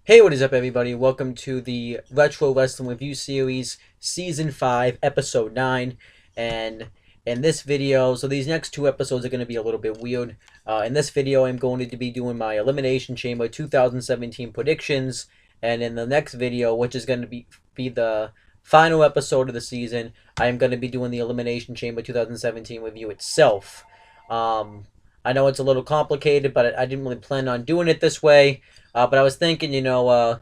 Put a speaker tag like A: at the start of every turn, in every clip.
A: Hey, what is up, everybody? Welcome to the Retro Wrestling Review Series, Season 5, Episode 9. And in this video, so these next two episodes are going to be a little bit weird. In this video, I'm going to be doing my Elimination Chamber 2017 predictions. And in the next video, which is going to be the final episode of the season, I am going to be doing the Elimination Chamber 2017 review itself. I know it's a little complicated, but I didn't really plan on doing it this way. But I was thinking, I'm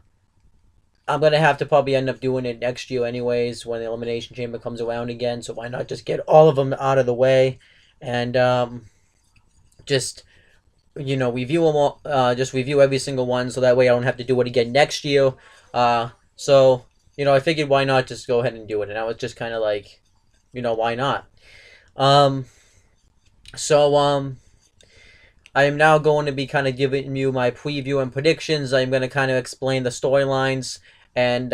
A: going to have to probably end up doing it next year anyways when the Elimination Chamber comes around again. So why not just get all of them out of the way and just, review them all, just review every single one so that way I don't have to do it again next year. So, I figured why not just go ahead and do it. And I was just kind of like, why not? So, I am now going to be kind of giving you my preview and predictions. I'm going to kind of explain the storylines and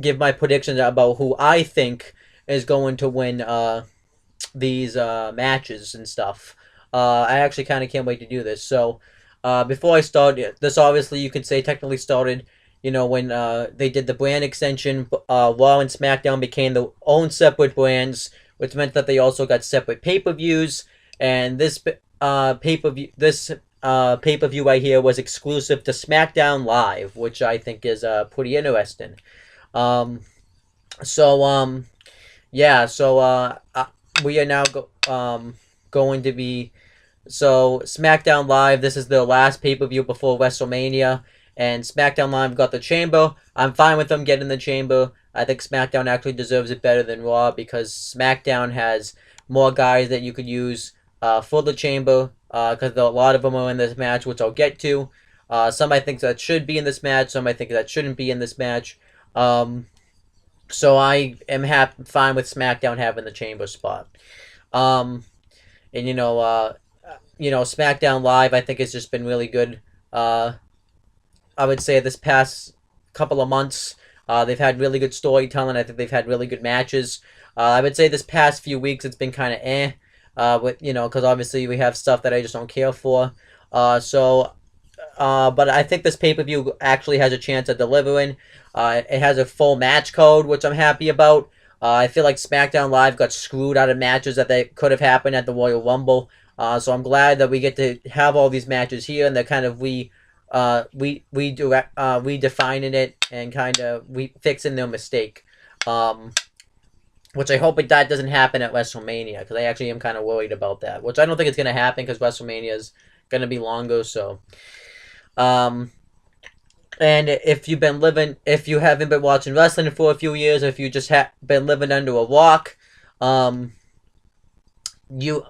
A: give my predictions about who I think is going to win these matches and stuff. I actually kind of can't wait to do this. So, before I start, this obviously you could say technically started, when they did the brand extension. Raw and SmackDown became their own separate brands, which meant that they also got separate pay-per-views. And this pay-per-view right here was exclusive to SmackDown Live, which I think is pretty interesting. We are now going to be SmackDown Live. This is the last pay-per-view before WrestleMania, and SmackDown Live got the Chamber. I'm fine with them getting the Chamber. I think SmackDown actually deserves it better than Raw because SmackDown has more guys that you could use for the Chamber, because a lot of them are in this match, which I'll get to. Some I think that should be in this match, some I think that shouldn't be in this match. So I am fine with SmackDown having the Chamber spot. SmackDown Live I think has just been really good. I would say this past couple of months, they've had really good storytelling. I think they've had really good matches. I would say this past few weeks it's been kind of because obviously we have stuff that I just don't care for. But I think this pay-per-view actually has a chance of delivering. It has a full match code, which I'm happy about. I feel like SmackDown Live got screwed out of matches that they could have happened at the Royal Rumble. So I'm glad that we get to have all these matches here, and they're kind of redefining it and kind of fixing their mistake. Which I hope that doesn't happen at WrestleMania, because I actually am kind of worried about that. Which I don't think it's going to happen, because WrestleMania is going to be longer, so. And if you haven't been watching wrestling for a few years, or if you just been living under a rock, you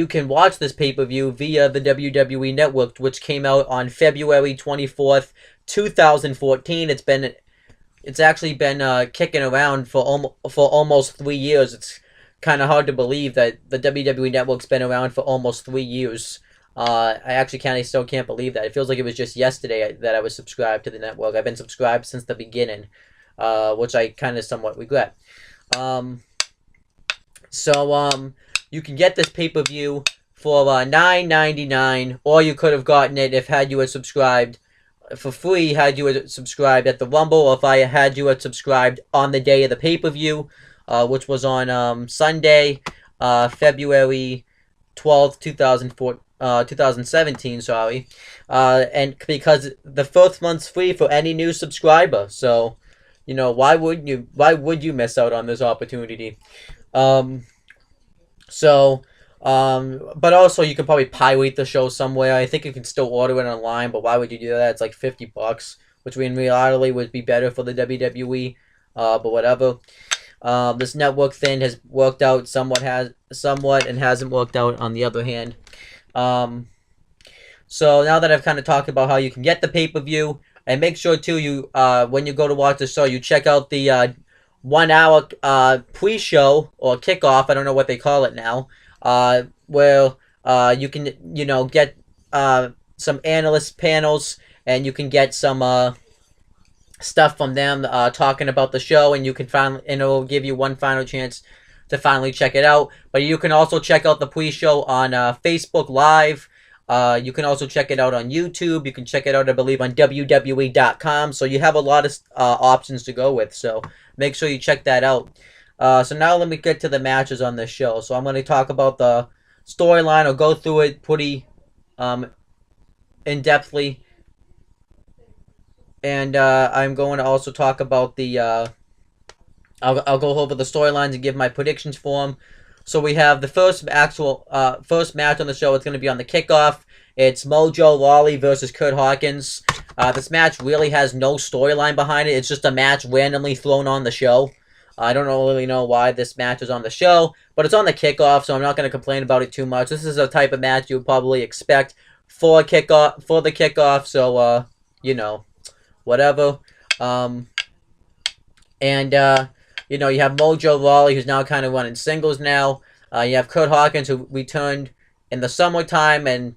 A: can watch this pay-per-view via the WWE Network, which came out on February 24th, 2014. It's actually been kicking around for almost 3 years. It's kind of hard to believe that the WWE Network's been around for almost 3 years. I actually still can't believe that. It feels like it was just yesterday that I was subscribed to the network. I've been subscribed since the beginning, which I kind of somewhat regret. You can get this pay-per-view for $9.99, or you could have gotten it had you had subscribed for free had you had subscribed at the Rumble, or if I had you had subscribed on the day of the pay-per-view, which was on Sunday, February 12th, 2017, sorry. And because the first month's free for any new subscriber, so, why would you miss out on this opportunity? But also you can probably pirate the show somewhere. I think you can still order it online, but why would you do that? It's like $50, which in reality would be better for the WWE. But whatever. This network thing has worked out somewhat, and hasn't worked out on the other hand. So now that I've kind of talked about how you can get the pay-per-view, and make sure too when you go to watch the show, you check out the 1 hour pre-show or kickoff. I don't know what they call it now. Where you can get some analyst panels, and you can get some stuff from them talking about the show, and it will give you one final chance to finally check it out. But you can also check out the pre-show on Facebook Live. You can also check it out on YouTube. You can check it out, I believe, on WWE.com. So you have a lot of options to go with. So make sure you check that out. So now let me get to the matches on this show. So I'm going to talk about the storyline. I'll go through it pretty in-depthly. And I'm going to also talk about the... I'll go over the storylines and give my predictions for them. So we have the first match on the show. It's going to be on the kickoff. It's Mojo Rawley versus Kurt Hawkins. This match really has no storyline behind it. It's just a match randomly thrown on the show. I don't really know why this match is on the show, but it's on the kickoff, so I'm not going to complain about it too much. This is a type of match you would probably expect for the kickoff. So you know, whatever. You know, you have Mojo Rawley, who's now kind of running singles now. You have Kurt Hawkins, who returned in the summertime, and,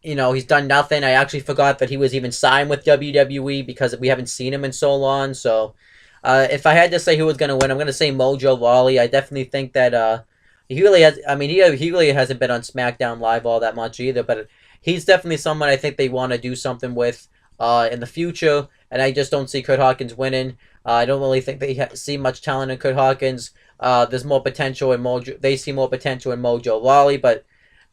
A: you know, he's done nothing. I actually forgot that he was even signed with WWE because we haven't seen him in so long. So, if I had to say who was going to win, I'm going to say Mojo Rawley. I definitely think that he really has... I mean, he really hasn't been on SmackDown Live all that much either, but he's definitely someone I think they want to do something with in the future, and I just don't see Kurt Hawkins winning. I don't really think they see much talent in Kurt Hawkins. There's more potential in Mojo. They see more potential in Mojo Rawley, but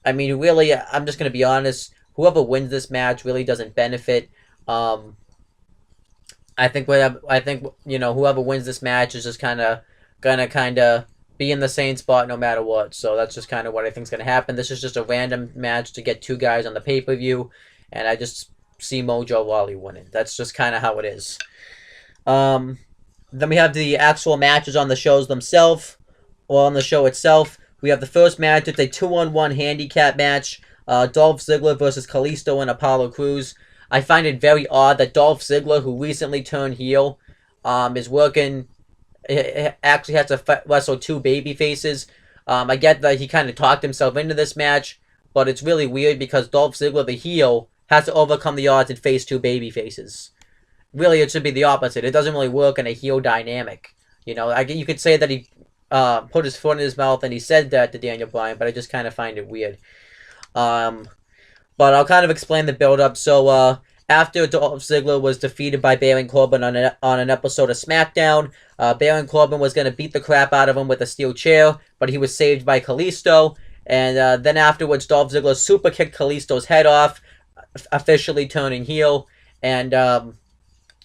A: I mean, really, I'm just gonna be honest. Whoever wins this match really doesn't benefit. I think you know, whoever wins this match is just gonna be in the same spot no matter what. So that's just kind of what I think is gonna happen. This is just a random match to get two guys on the pay-per-view, and I just see Mojo Rawley winning. That's just kind of how it is. Then we have the actual matches on the shows themselves, or on the show itself. We have the first match. It's a 2-on-1 handicap match. Dolph Ziggler versus Kalisto and Apollo Crews. I find it very odd that Dolph Ziggler, who recently turned heel, is working... actually has to wrestle two baby faces. I get that he kind of talked himself into this match, but it's really weird because Dolph Ziggler, the heel, has to overcome the odds and face two baby faces. Really, it should be the opposite. It doesn't really work in a heel dynamic. You know, you could say that he put his foot in his mouth and he said that to Daniel Bryan, but I just kind of find it weird. But I'll kind of explain the build-up. So, after Dolph Ziggler was defeated by Baron Corbin on an episode of SmackDown, Baron Corbin was going to beat the crap out of him with a steel chair, but he was saved by Kalisto. And then afterwards, Dolph Ziggler super kicked Kalisto's head off, officially turning heel. And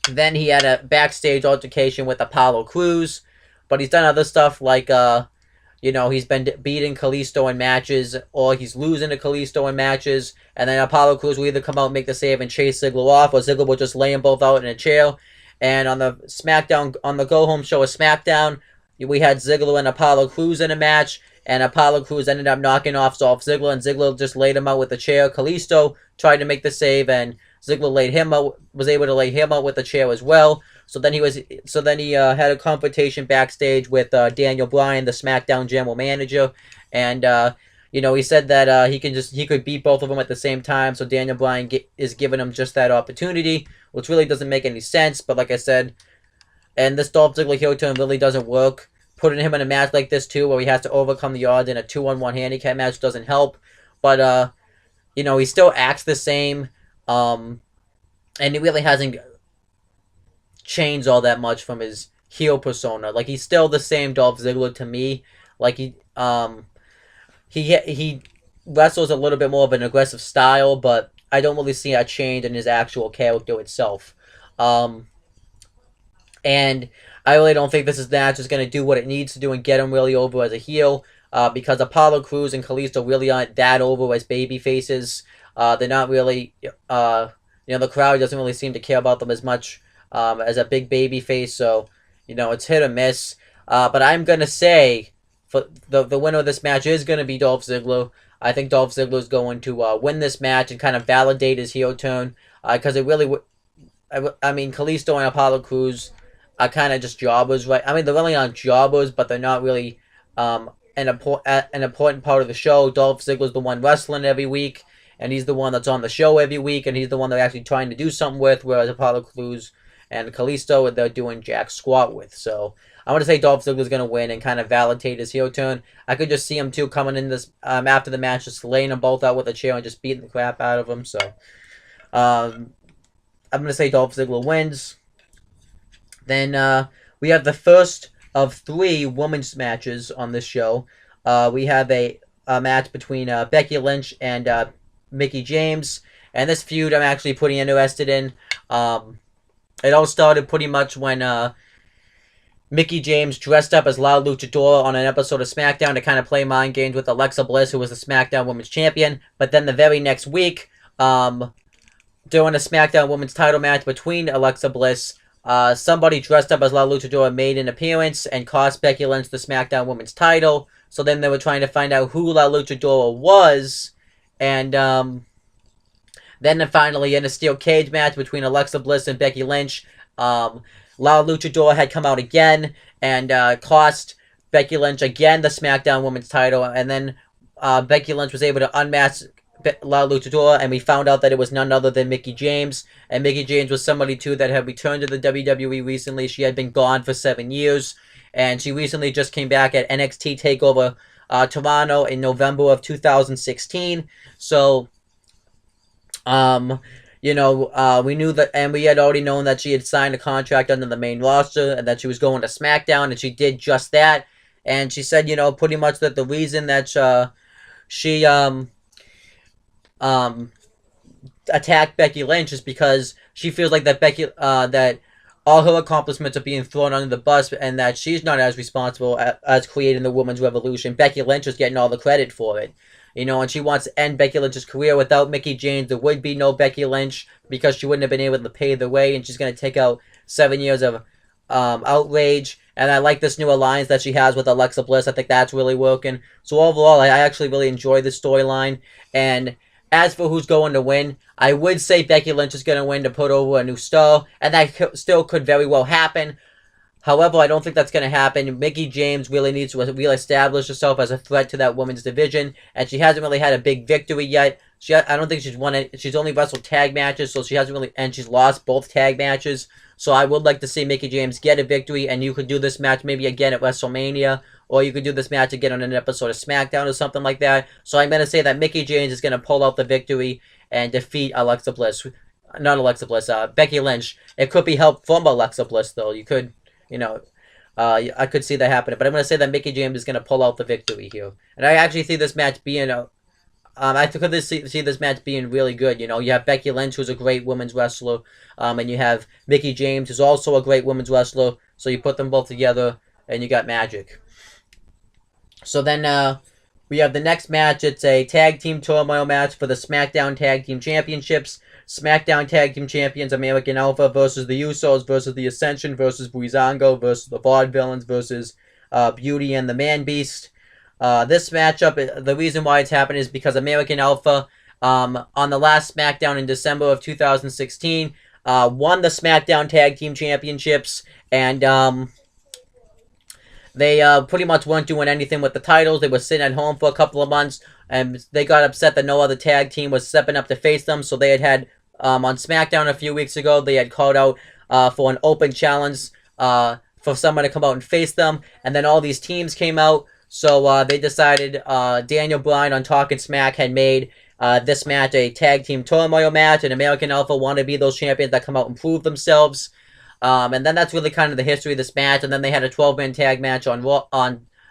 A: then he had a backstage altercation with Apollo Crews, but he's done other stuff like, you know, he's been beating Kalisto in matches, or he's losing to Kalisto in matches, and then Apollo Crews will either come out and make the save and chase Ziggler off, or Ziggler will just lay them both out in a chair. And on the SmackDown, on the go-home show of SmackDown, we had Ziggler and Apollo Crews in a match, and Apollo Crews ended up knocking off Dolph Ziggler, and Ziggler just laid him out with a chair. Kalisto tried to make the save, and Ziggler was able to lay him out with the chair as well. So then he had a confrontation backstage with Daniel Bryan, the SmackDown general manager, and you know, he said that he could beat both of them at the same time. So Daniel Bryan is giving him just that opportunity, which really doesn't make any sense. But like I said, and this Dolph Ziggler heel turn really doesn't work. Putting him in a match like this too, where he has to overcome the odds in a 2-on-1 handicap match, doesn't help. But you know, he still acts the same. And he really hasn't changed all that much from his heel persona. Like, he's still the same Dolph Ziggler to me. Like, he wrestles a little bit more of an aggressive style, but I don't really see a change in his actual character itself. And I really don't think this match is going to do what it needs to do and get him really over as a heel, because Apollo Crews and Kalisto really aren't that over as baby faces. They're not really, you know, the crowd doesn't really seem to care about them as much as a big baby face, so, you know, it's hit or miss. But I'm going to say for the winner of this match is going to be Dolph Ziggler. I think Dolph Ziggler is going to win this match and kind of validate his heel turn, because it really I mean, Kalisto and Apollo Crews are kind of just jobbers, right? I mean, they're really not jobbers, but they're not really an important part of the show. Dolph Ziggler's the one wrestling every week, and he's the one that's on the show every week, and he's the one they're actually trying to do something with, whereas Apollo Crews and Kalisto, they're doing jack squat with. So I want to say Dolph Ziggler's going to win and kind of validate his heel turn. I could just see him too coming in this after the match, just laying them both out with a chair and just beating the crap out of them. So I'm going to say Dolph Ziggler wins. Then we have the first of 3 women's matches on this show. We have a match between Becky Lynch and Mickie James. And this feud I'm actually pretty interested in. It all started pretty much when Mickie James dressed up as La Luchadora on an episode of SmackDown to kind of play mind games with Alexa Bliss, who was the SmackDown Women's Champion. But then the very next week, during a SmackDown Women's title match between Alexa Bliss, somebody dressed up as La Luchadora made an appearance and cost Becky Lynch the SmackDown Women's title. So then they were trying to find out who La Luchadora was. And then finally, in a steel cage match between Alexa Bliss and Becky Lynch, La Luchadora had come out again and cost Becky Lynch again the SmackDown Women's title. And then Becky Lynch was able to unmask La Luchadora, and we found out that it was none other than Mickie James. And Mickie James was somebody, too, that had returned to the WWE recently. She had been gone for 7 years, and she recently just came back at NXT TakeOver Toronto in November of 2016. So we knew that, and we had already known that she had signed a contract under the main roster and that she was going to SmackDown, and she did just that. And she said, pretty much that the reason that she attacked Becky Lynch is because she feels like that that all her accomplishments are being thrown under the bus and that she's not as responsible as creating the women's revolution. Becky Lynch is getting all the credit for it. And she wants to end Becky Lynch's career. Without Mickie James, there would be no Becky Lynch because she wouldn't have been able to pay the way, and she's going to take out 7 years of outrage. And I like this new alliance that she has with Alexa Bliss. I think that's really working. So overall, I actually really enjoy this storyline. And as for who's going to win, I would say Becky Lynch is going to win to put over a new star, and that still could very well happen. However, I don't think that's going to happen. Mickie James really needs to reestablish herself as a threat to that women's division, and she hasn't really had a big victory yet. I don't think she's won it. She's only wrestled tag matches, so she hasn't really, and she's lost both tag matches. So I would like to see Mickie James get a victory, and you could do this match maybe again at WrestleMania, or you could do this match again on an episode of SmackDown or something like that. So I'm going to say that Mickie James is going to pull out the victory and defeat Alexa Bliss. Not Alexa Bliss, Becky Lynch. It could be help from Alexa Bliss, though. You could... I could see that happening, but I'm going to say that Mickie James is going to pull out the victory here. And I actually see this match being, I could see this match being really good. You have Becky Lynch, who's a great women's wrestler, and you have Mickie James, who's also a great women's wrestler. So you put them both together, and you got magic. So then we have the next match. It's a tag team turmoil match for the SmackDown Tag Team Championships. SmackDown Tag Team Champions American Alpha versus the Usos versus the Ascension versus Breezango versus the Vaudevillains versus Beauty and the Man Beast. This matchup, the reason why it's happening is because American Alpha, on the last SmackDown in December of 2016, won the SmackDown Tag Team Championships, and they pretty much weren't doing anything with the titles. They were sitting at home for a couple of months, and they got upset that no other tag team was stepping up to face them, so they had on SmackDown a few weeks ago, they had called out for an open challenge for someone to come out and face them, and then all these teams came out, so they decided Daniel Bryan on Talkin' Smack had made this match a tag team turmoil match, and American Alpha wanted to be those champions that come out and prove themselves. And then that's really kind of the history of this match, and then they had a 12-man tag match on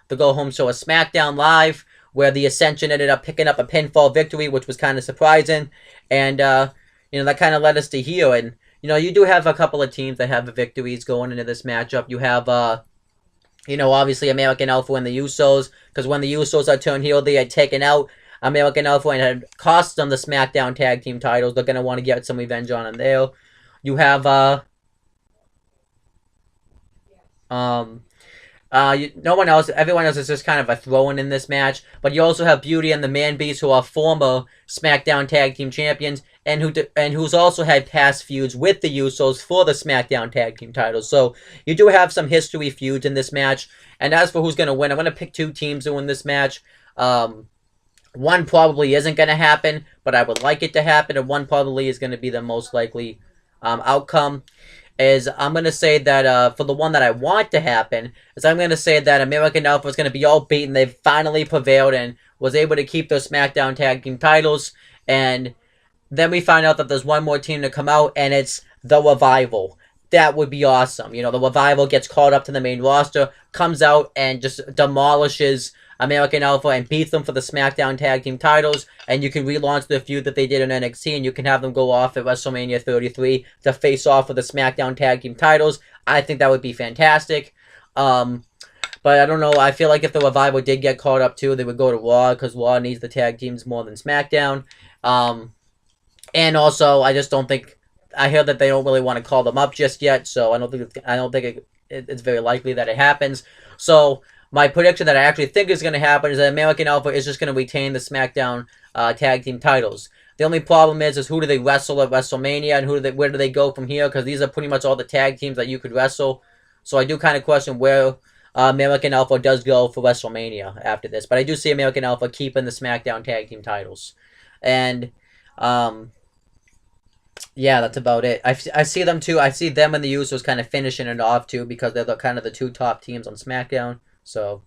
A: the Go Home Show of SmackDown Live, where the Ascension ended up picking up a pinfall victory, which was kind of surprising, and that kind of led us to here. And you do have a couple of teams that have victories going into this matchup. You have obviously American Alpha and the Usos, because when the Usos are turned heel, they had taken out American Alpha and had cost them the SmackDown Tag Team titles. They're going to want to get some revenge on them there. You have no one else, everyone else is just kind of a throw-in in this match, but you also have Beauty and the Man Beast, who are former SmackDown Tag Team Champions, and who's also had past feuds with the Usos for the SmackDown Tag Team titles. So you do have some history feuds in this match. And as for who's going to win, I'm going to pick 2 teams to win this match. One probably isn't going to happen, but I would like it to happen, and one probably is going to be the most likely outcome. is I'm going to say that for the one that I want to happen, is I'm going to say that American Alpha is going to be all beaten. They've finally prevailed and was able to keep their SmackDown Tag Team titles. And then we find out that there's one more team to come out, and it's the Revival. That would be awesome. You know, the Revival gets called up to the main roster, comes out, and just demolishes American Alpha and beats them for the SmackDown Tag Team titles. And you can relaunch the feud that they did in NXT, and you can have them go off at WrestleMania 33 to face off for the SmackDown Tag Team titles. I think that would be fantastic. But I don't know. I feel like if the Revival did get called up too, they would go to Raw because Raw needs the tag teams more than SmackDown. And also, I just don't think. I hear that they don't really want to call them up just yet, so I don't think it's very likely that it happens. So my prediction that I actually think is going to happen is that American Alpha is just going to retain the SmackDown tag team titles. The only problem is who do they wrestle at WrestleMania and where do they go from here? Because these are pretty much all the tag teams that you could wrestle. So I do kind of question where American Alpha does go for WrestleMania after this. But I do see American Alpha keeping the SmackDown tag team titles. And yeah, that's about it. I see them too. I see them and the Usos kind of finishing it off too because they're kind of the two top teams on SmackDown. So,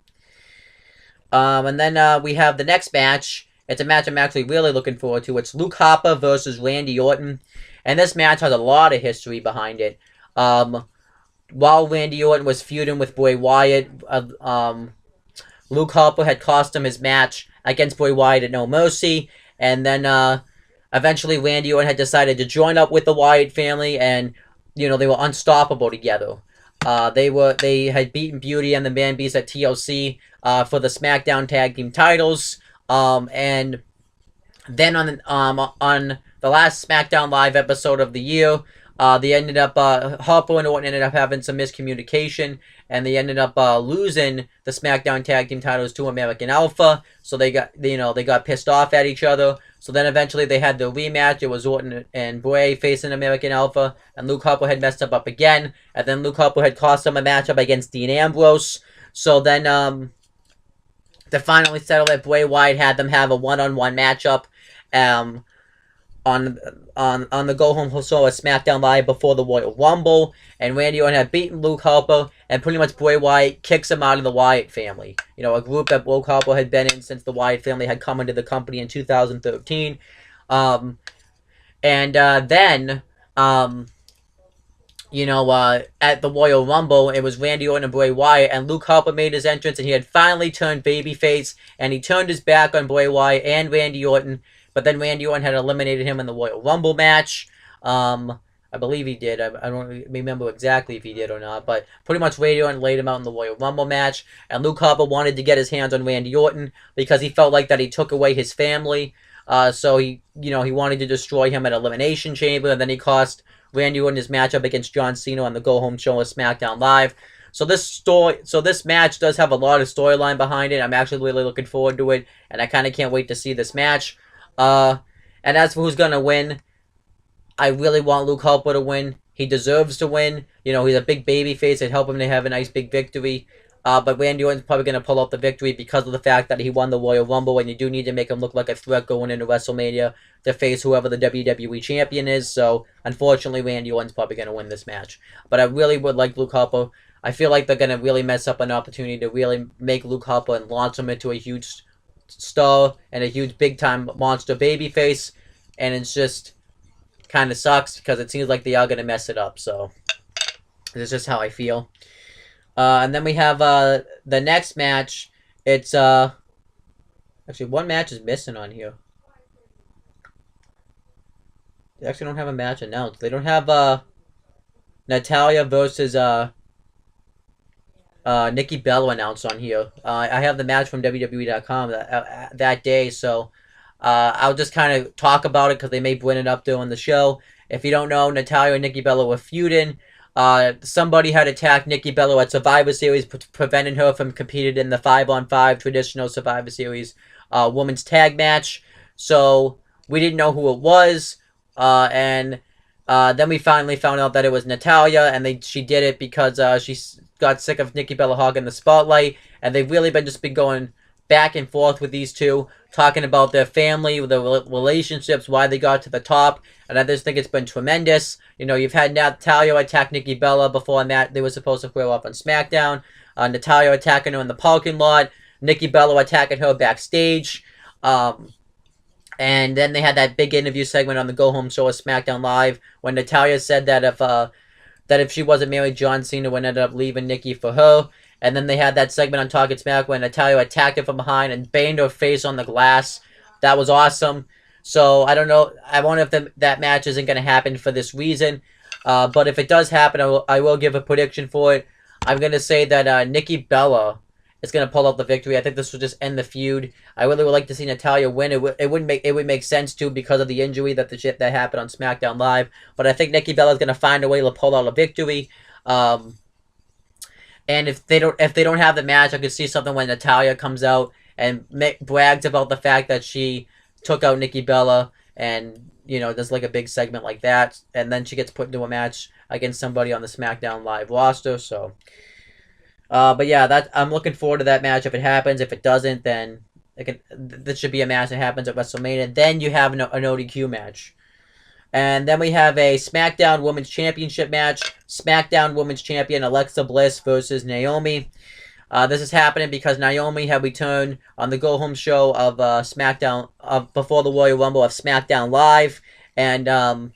A: and then we have the next match. It's a match I'm actually really looking forward to. It's Luke Harper versus Randy Orton, and this match has a lot of history behind it. While Randy Orton was feuding with Bray Wyatt, Luke Harper had cost him his match against Bray Wyatt at No Mercy, and then eventually Randy Orton had decided to join up with the Wyatt family, and you know they were unstoppable together. They had beaten Beauty and the Man Beast at TLC for the SmackDown Tag Team titles, and then on the last SmackDown Live episode of the year, they ended up Harper and Orton ended up having some miscommunication, and they ended up losing the SmackDown Tag Team titles to American Alpha. So they got pissed off at each other. So then eventually they had the rematch. It was Orton and Bray facing American Alpha, and Luke Harper had messed up again, and then Luke Harper had cost him a matchup against Dean Ambrose. So then to finally settle it, Bray Wyatt had them have a one-on-one matchup on the Go Home show at SmackDown Live before the Royal Rumble, and Randy Orton had beaten Luke Harper, and pretty much Bray Wyatt kicks him out of the Wyatt family. You know, a group that Luke Harper had been in since the Wyatt family had come into the company in 2013. Then at the Royal Rumble, it was Randy Orton and Bray Wyatt, and Luke Harper made his entrance, and he had finally turned babyface, and he turned his back on Bray Wyatt and Randy Orton. But then Randy Orton had eliminated him in the Royal Rumble match. I believe he did. I don't remember exactly if he did or not. But pretty much Randy Orton laid him out in the Royal Rumble match. And Luke Harper wanted to get his hands on Randy Orton because he felt like that he took away his family. So he wanted to destroy him at Elimination Chamber. And then he cost Randy Orton his matchup against John Cena on the Go Home show of SmackDown Live. So this match does have a lot of storyline behind it. I'm actually really looking forward to it. And I kind of can't wait to see this match. And as for who's going to win, I really want Luke Harper to win. He deserves to win. You know, he's a big babyface. It'd help him to have a nice big victory. But Randy Orton's probably going to pull out the victory because of the fact that he won the Royal Rumble, and you do need to make him look like a threat going into WrestleMania to face whoever the WWE Champion is. So, unfortunately, Randy Orton's probably going to win this match. But I really would like Luke Harper. I feel like they're going to really mess up an opportunity to really make Luke Harper and launch him into a huge star and a huge big-time monster babyface. And it's just kind of sucks because it seems like they are going to mess it up. So, this is just how I feel. And then we have the next match. It's actually one match is missing on here. They actually don't have a match announced. They don't have Natalya versus Nikki Bella announced on here. I have the match from WWE.com that day, so I'll just kind of talk about it because they may bring it up during the show. If you don't know, Natalya and Nikki Bella were feuding. Somebody had attacked Nikki Bella at Survivor Series, preventing her from competing in the 5-on-5 traditional Survivor Series women's tag match. So we didn't know who it was, and then we finally found out that it was Natalya, and she did it because she got sick of Nikki Bella hogging the spotlight, and they've really been going back and forth with these two talking about their family, the relationships, why they got to the top. And I just think it's been tremendous. You know, you've had Natalya attack Nikki Bella before that. They were supposed to square off on SmackDown. Natalya attacking her in the parking lot. Nikki Bella attacking her backstage. And then they had that big interview segment on the Go Home show of SmackDown Live when Natalya said that if she wasn't married, John Cena would end up leaving Nikki for her. And then they had that segment on Talking Smack when Natalya attacked her from behind and banged her face on the glass. That was awesome. So I don't know. I wonder if that match isn't going to happen for this reason. But if it does happen, I will give a prediction for it. I'm going to say that Nikki Bella is going to pull out the victory. I think this will just end the feud. I really would like to see Natalya win. It would make sense too because of the injury that happened on SmackDown Live. But I think Nikki Bella is going to find a way to pull out a victory. And if they don't have the match, I could see something when Natalya comes out and brags about the fact that she took out Nikki Bella, and you know, there's like a big segment like that, and then she gets put into a match against somebody on the SmackDown Live roster. So, but yeah, I'm looking forward to that match if it happens. If it doesn't, then this should be a match that happens at WrestleMania. Then you have an ODQ match. And then we have a SmackDown Women's Championship match. SmackDown Women's Champion Alexa Bliss versus Naomi. This is happening because Naomi had returned on the Go Home show of SmackDown before the Royal Rumble of SmackDown Live, and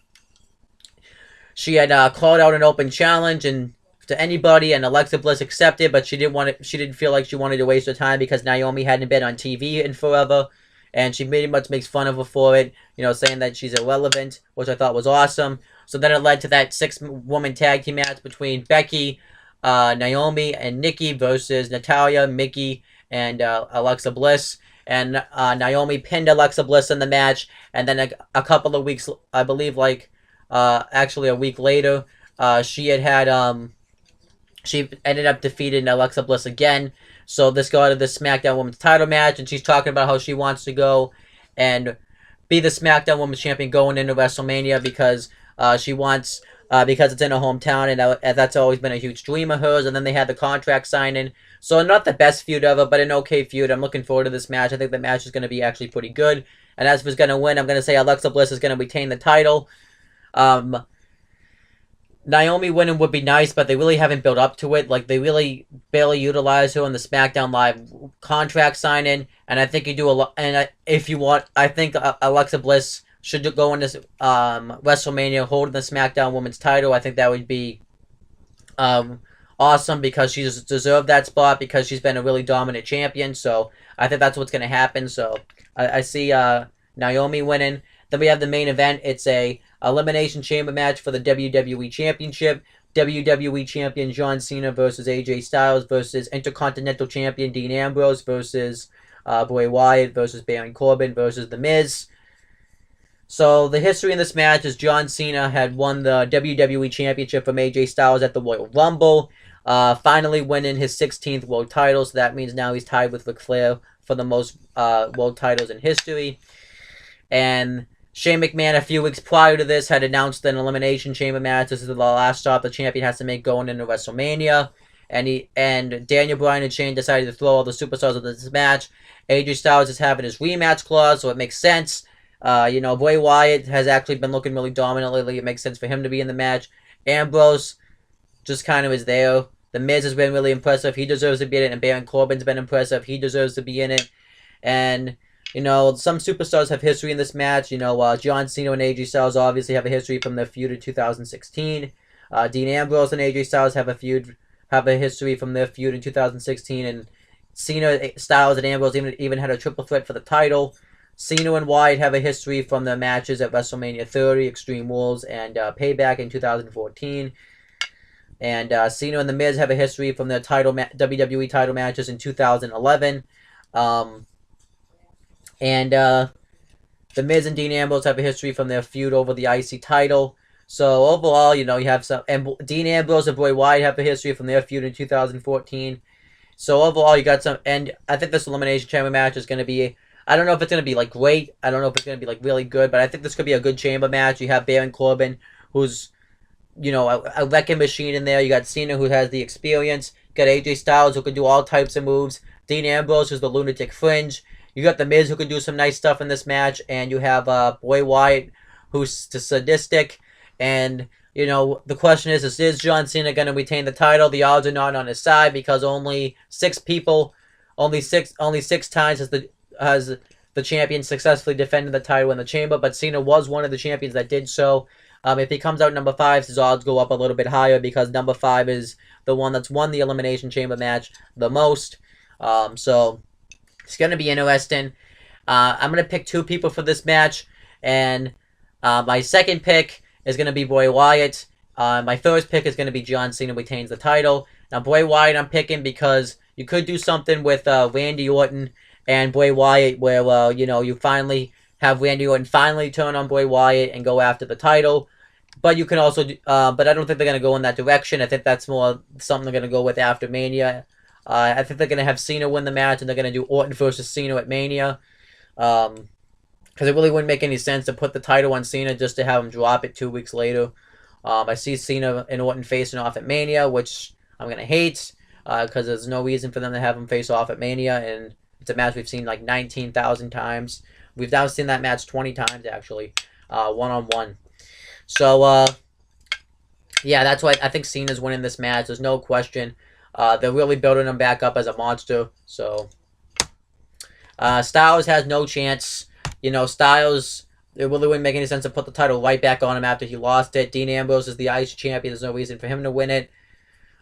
A: she had called out an open challenge and to anybody, and Alexa Bliss accepted, but she didn't feel like she wanted to waste her time because Naomi hadn't been on TV in forever. And she pretty much makes fun of her for it, you know, saying that she's irrelevant, which I thought was awesome. So then it led to that 6-woman tag team match between Becky, Naomi, and Nikki versus Natalya, Mickey, and Alexa Bliss. And Naomi pinned Alexa Bliss in the match. And then a couple of weeks, I believe, actually a week later, she ended up defeating Alexa Bliss again. So this got to the SmackDown Women's title match, and she's talking about how she wants to go and be the SmackDown Women's Champion going into WrestleMania because she wants, because it's in her hometown, and that's always been a huge dream of hers. And then they had the contract signing. So not the best feud ever, but an okay feud. I'm looking forward to this match. I think the match is going to be actually pretty good. And as for who's going to win, I'm going to say Alexa Bliss is going to retain the title. Naomi winning would be nice, but they really haven't built up to it. Like, they really barely utilize her in the SmackDown Live contract signing, and I think you do a lot. And if you want, I think Alexa Bliss should go into WrestleMania holding the SmackDown Women's title. I think that would be awesome because she's deserved that spot because she's been a really dominant champion. So I think that's what's going to happen. So I see Naomi winning. Then we have the main event. It's a Elimination Chamber match for the WWE Championship. WWE Champion John Cena versus AJ Styles versus Intercontinental Champion Dean Ambrose versus Bray Wyatt versus Baron Corbin versus The Miz. So the history in this match is John Cena had won the WWE Championship from AJ Styles at the Royal Rumble, finally winning his 16th world title. So that means now he's tied with Ric Flair for the most world titles in history. And Shane McMahon, a few weeks prior to this, had announced an Elimination Chamber match. This is the last stop the champion has to make going into WrestleMania. And Daniel Bryan and Shane decided to throw all the superstars into this match. AJ Styles is having his rematch clause, so it makes sense. Bray Wyatt has actually been looking really dominant lately. It makes sense for him to be in the match. Ambrose just kind of is there. The Miz has been really impressive. He deserves to be in it. And Baron Corbin's been impressive. He deserves to be in it. And some superstars have history in this match. John Cena and AJ Styles obviously have a history from their feud in 2016. Dean Ambrose and AJ Styles have a history from their feud in 2016. And Cena, Styles, and Ambrose even had a triple threat for the title. Cena and Wyatt have a history from their matches at WrestleMania 30, Extreme Rules, and Payback in 2014. And Cena and The Miz have a history from their WWE title matches in 2011. The Miz and Dean Ambrose have a history from their feud over the IC title. So overall, you have some, and Dean Ambrose and Bray Wyatt have a history from their feud in 2014. So overall, you got some, and I think this Elimination Chamber match is going to be, I don't know if it's going to be great. I don't know if it's going to be really good, but I think this could be a good chamber match. You have Baron Corbin, who's, a wrecking machine in there. You got Cena, who has the experience. You got AJ Styles, who can do all types of moves. Dean Ambrose, who's the lunatic fringe. You got The Miz, who can do some nice stuff in this match, and you have Bray Wyatt, who's sadistic. And you know, the question is John Cena going to retain the title? The odds are not on his side because only six times has the champion successfully defended the title in the chamber, but Cena was one of the champions that did so. If he comes out number 5, his odds go up a little bit higher because number 5 is the one that's won the Elimination Chamber match the most. So it's going to be interesting. I'm going to pick 2 people for this match, and my second pick is going to be Bray Wyatt. My first pick is going to be John Cena retains the title. Now, Bray Wyatt I'm picking because you could do something with Randy Orton and Bray Wyatt where, you know, you finally have Randy Orton finally turn on Bray Wyatt and go after the title. But you can also, but I don't think they're going to go in that direction. I think that's more something they're going to go with after Mania. I think they're going to have Cena win the match, and they're going to do Orton versus Cena at Mania. Because it really wouldn't make any sense to put the title on Cena just to have him drop it 2 weeks later. I see Cena and Orton facing off at Mania, which I'm going to hate. Because there's no reason for them to have them face off at Mania. And it's a match we've seen like 19,000 times. We've now seen that match 20 times, actually. One-on-one. So, yeah, that's why I think Cena's winning this match. There's no question. They're really building him back up as a monster. So, Styles has no chance. You know, Styles, it really wouldn't make any sense to put the title right back on him after he lost it. Dean Ambrose is the IC champion. There's no reason for him to win it.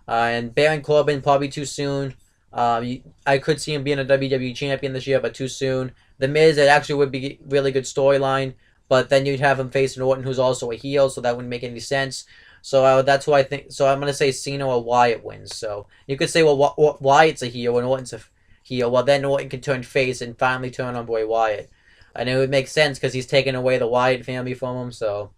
A: And Baron Corbin, probably too soon. I could see him being a WWE champion this year, but too soon. The Miz, it actually would be a really good storyline. But then you'd have him facing Orton, who's also a heel, so that wouldn't make any sense. So that's who I think. So I'm going to say Cena or Wyatt wins. So you could say, well, Wyatt's a heel and Orton's a heel. Well, then Orton can turn face and finally turn on Bray Wyatt. And it would make sense because he's taken away the Wyatt family from him. So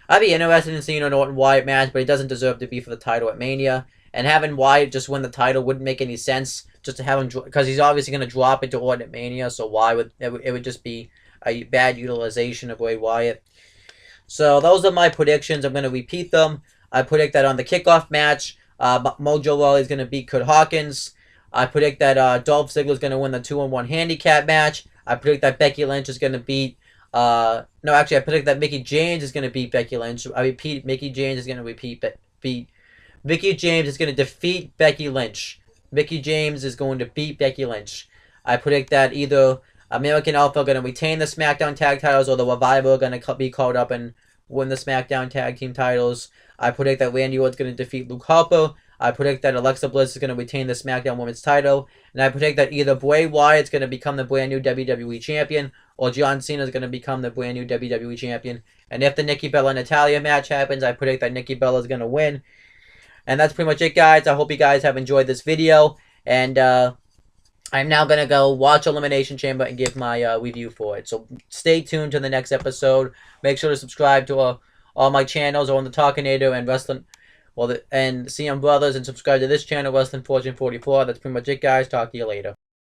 A: I'd be interested in seeing an Orton-Wyatt match, but he doesn't deserve to be for the title at Mania. And having Wyatt just win the title wouldn't make any sense. Just to have him, because he's obviously going to drop it to Orton at Mania. So why would it would just be a bad utilization of Bray Wyatt. So those are my predictions. I'm going to repeat them. I predict that on the kickoff match, Mojo Rawley is going to beat Kurt Hawkins. I predict that Dolph Ziggler is going to win the 2-on-1 handicap match. I predict that Becky Lynch is going to beat... I predict that Mickie James is going to beat Becky Lynch. I repeat, Mickie James is going to beat... Mickie James is going to defeat Becky Lynch. Mickie James is going to beat Becky Lynch. I predict that either... American Alpha are going to retain the SmackDown Tag titles, or the Revival are going to be called up and win the SmackDown Tag Team titles. I predict that Randy Orton's going to defeat Luke Harper. I predict that Alexa Bliss is going to retain the SmackDown Women's title. And I predict that either Bray Wyatt's going to become the brand new WWE Champion, or John Cena is going to become the brand new WWE Champion. And if the Nikki Bella and Natalya match happens, I predict that Nikki Bella is going to win. And that's pretty much it, guys. I hope you guys have enjoyed this video. And, I'm now going to go watch Elimination Chamber and give my review for it. So stay tuned to the next episode. Make sure to subscribe to all my channels on the Talkinator and Wrestling, and CM Brothers, and subscribe to this channel, Wrestling Fortune 44. That's pretty much it, guys. Talk to you later.